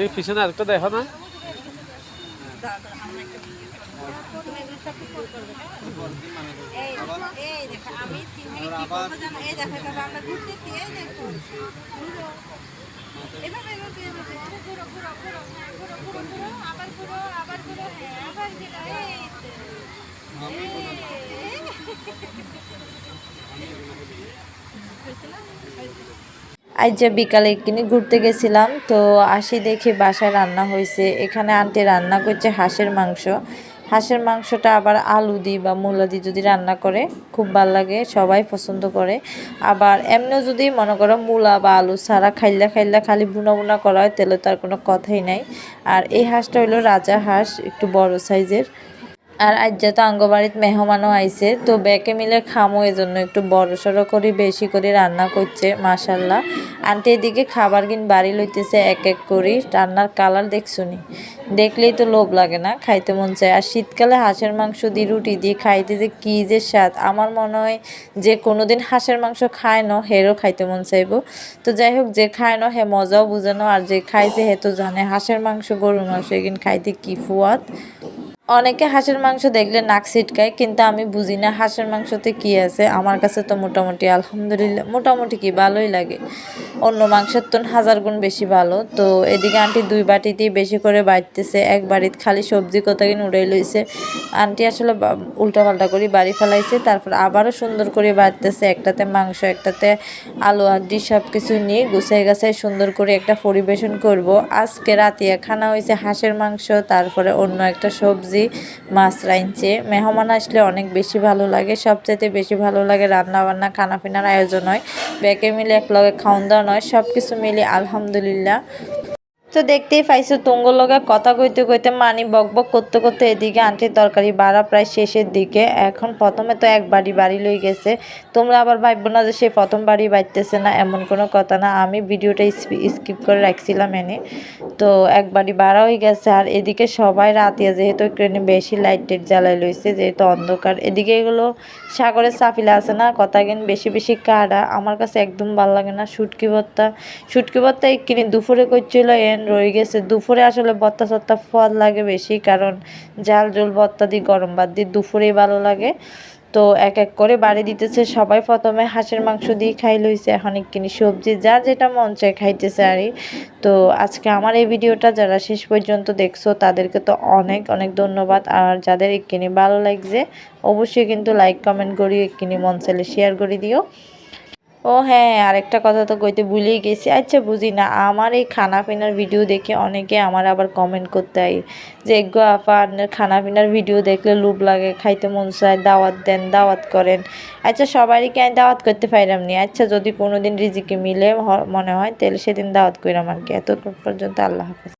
এই পিছনে আরেকটা দেখো না। আজ যে বিকালে কিনে ঘুরতে গেছিলাম, তো আসি দেখি বাসায় রান্না হয়েছে। এখানে আন্টি রান্না করছে হাঁসের মাংস। হাঁসের মাংসটা আবার আলু দি বা মূলা দি যদি রান্না করে খুব ভালো লাগে, সবাই পছন্দ করে। আবার এমনিও যদি মনে করো মূলা বা আলু ছাড়া খাইলা খাইলা খালি বুনা বুনা করা হয়, তাহলে তার কোনো কথাই নাই। আর এই হাঁসটা হলো রাজা হাঁস, একটু বড় সাইজের। আর আজ যেহেতু আঙ্গবাড়িতে মেহমানও আইছে, তো ব্যাকে মিলে খামো, এজন্য একটু বড় সড়ো করে বেশি করে রান্না করছে। মাশাল্লাহ, আন্টি এদিকে খাবার কিন বাড়ি লইতেছে এক এক করে। রান্নার কালার দেখছুনি, দেখলেই তো লোভ লাগে না, খাইতে মন চায়। আর শীতকালে হাঁসের মাংস দিয়ে রুটি দিয়ে খাইতে যে কী যে স্বাদ, আমার মনে হয় যে কোনোদিন হাঁসের মাংস খায় না হেরও খাইতে মন চাইবো। তো যাই হোক, যে খায় না হে মজাও বুঝানো, আর যে খাইছে হে তো জানে হাঁসের মাংস গরুর মাংস এগিন খাইতে কি ফুয়াদ। অনেকে হাঁসের মাংস দেখলে নাক ছিটকায়, কিন্তু আমি বুঝি না হাঁসের মাংসতে কি আছে। আমার কাছে তো মোটামুটি আলহামদুলিল্লাহ, মোটামুটি কি ভালোই লাগে, অন্য মাংসের তো হাজার গুণ বেশি ভালো। তো এদিকে আন্টি দুই বাটিতেই বেশি করে বাড়তেছে, এক বাড়িতে খালি সবজি কোথাকিন উড়াই লইছে। আন্টি আসলে উল্টাপাল্টা করে বাড়ি ফেলাইছে, তারপর আবারও সুন্দর করে বাড়তেছে, একটাতে মাংস একটাতে আলু আড্ডি সব কিছু নিয়ে গুছাই গাছাই সুন্দর করে একটা পরিবেশন করব। আজকে রাতিয়া খানা হয়েছে হাঁসের মাংস, তারপরে অন্য একটা সবজি, মাছ রাইনছে। মেহমান আসলে অনেক বেশি ভালো লাগে, সবচাইতে বেশি ভালো লাগে রান্না বান্না খানা পিনার আয়োজন হয়, ব্যাকে মিলে এক লগে খাওয়ান দাওয়া নয়, সব কিছু মিলে আলহামদুলিল্লাহ। তো দেখতেই পাইছো তুঙ্গ লগে কথা কইতে কইতে মানি বক বক করতে করতে এদিকে আন্টির তরকারি বাড়া প্রায় শেষের দিকে। এখন প্রথমে তো এক বাড়ি লই গেছে, তোমরা আবার ভাববো না যে সে প্রথম বাড়ি বাইতেছে না, এমন কোনো কথা না। আমি ভিডিওটা স্কিপ করে রাখছিলাম এনে। তো এক বাড়ি বাড়া হয়ে গেছে। আর এদিকে সবাই রাতিয়া যেহেতু ট্রেনে বেশি লাইট টাইট জ্বালাই লইছে, যেহেতু অন্ধকার। এদিকে এগুলো সাগরের চাপিলা আছে না, কথা কিন বেশি বেশি কাড়া, আমার কাছে একদম ভালো লাগে না। শুটকি ভর্তা কিনে দুপুরে করছিল এন রয়ে গেছে। দুপুরে আসলে ভর্তা সত্তা ফল লাগে বেশি, কারণ ঝাল ঝোল ভর্তা দিয়ে গরম ভাত দিয়ে দুপুরেই ভালো লাগে। তো এক এক করে বাড়ি দিতেছে সবাই। প্রথমে হাঁসের মাংস দিয়ে খাই লইছে, এখন কিনি সবজি, যার যেটা মন চায় খাইতেছে আরই। তো আজকে আমার এই ভিডিওটা যারা শেষ পর্যন্ত দেখছো তাদেরকে তো অনেক অনেক ধন্যবাদ। আর যাদের কিনি ভালো লাগছে অবশ্যই কিন্তু লাইক কমেন্ট করি, কিনি মন চাইলে শেয়ার করে দিও। ও হ্যাঁ, আরেকটা কথা তো কইতে ভুলেই গেছি। আচ্ছা বুঝি না, আমার এই খানা পিনার ভিডিও দেখে অনেকে আমার আবার কমেন্ট করতে হয় যে গো আপা আপনার খানা পিনার ভিডিও দেখলে লোভ লাগে, খাইতে মন চায়, দাওয়াত দেন, দাওয়াত করেন। আচ্ছা সবারই আমি দাওয়াত করতে পাইলাম নি। আচ্ছা যদি কোনোদিন রিজিকে মিলে মনে হয় তাহলে সেদিন দাওয়াত কইরাম আর কি। এতক্ষণ পর্যন্ত আল্লাহ হাফেজ।